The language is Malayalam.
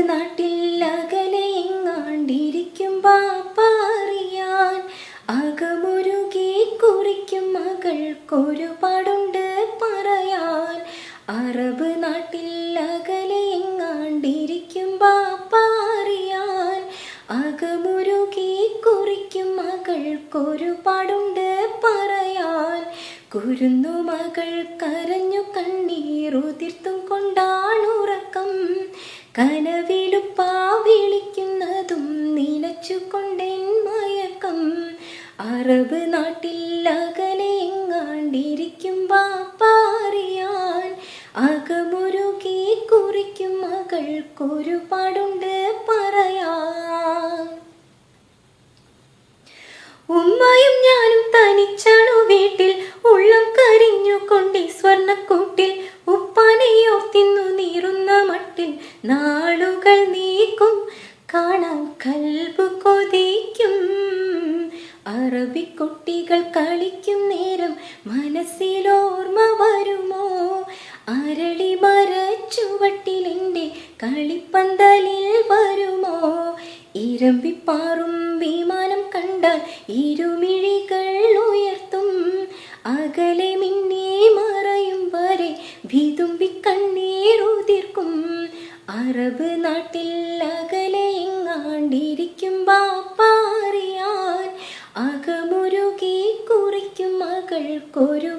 നാട്ടിൽ അകലെ എങ്ങാണ്ടിരിക്കും ബാപ്പറിയാൻ അകമുരുകി കുറിക്കും മകൾക്കൊരുപാടുണ്ട് പറയാൻ. അറബ് നാട്ടിൽ അകലെ എങ്ങാണ്ടിരിക്കും ബാപ്പറിയാൻ അകമുരുകി കുറിക്കും മകൾക്കൊരുപാടുണ്ട് പറയാൻ. കുരുന്നു മകൾ കരഞ്ഞു കണ്ണീറുതിർത്തും കൊണ്ടാണുറക്കം. കനവിലുപ്പാ വിളിക്കുന്നതും നിലച്ചുകൊണ്ടെൻ മയക്കം. അറബ് നാട്ടിൽ അകലെ എങ്ങാണ്ടിരിക്കും ബാപ്പറിയാൻ അകമുരുകി കുറിക്കും മകൾക്കൊരുപാടുണ്ട് പറയാൻ. ഉമ്മയും ഞാനും തനിച്ചാണു വീട്ടിൽ ഉള്ളം കരിഞ്ഞുകൊണ്ടി സ്വർണ്ണക്കൂട്ടിൽ. ഉപ്പാനെയോർത്തിന്നു നീറുന്ന മട്ടിൽ നാളുകൾ നീക്കും കാണാൻ കൽബ് കൊതിക്കും. അറബിക്കുട്ടികൾ കളിക്കും നേരം മനസ്സിലോർമ്മ വരുമോ? അരളി മരച്ചുവട്ടിലെൻ്റെ കളിപ്പന്തലിൽ വരുമോ? ഇരമ്പിപ്പാറും വിമാനം കണ്ടാൽ ഇരുമിഴികൾ ഉയർത്തും. അകലെ മിന്നി മറയും വരെ വിതുമ്പി കണ്ണീറുതിർക്കും. അറബ് നാട്ടിൽ അകലെ എങ്ങാണ്ടിരിക്കും ബാപ്പറിയാൻ അകമുരുകി കുറിക്കും മകൾക്കൊരു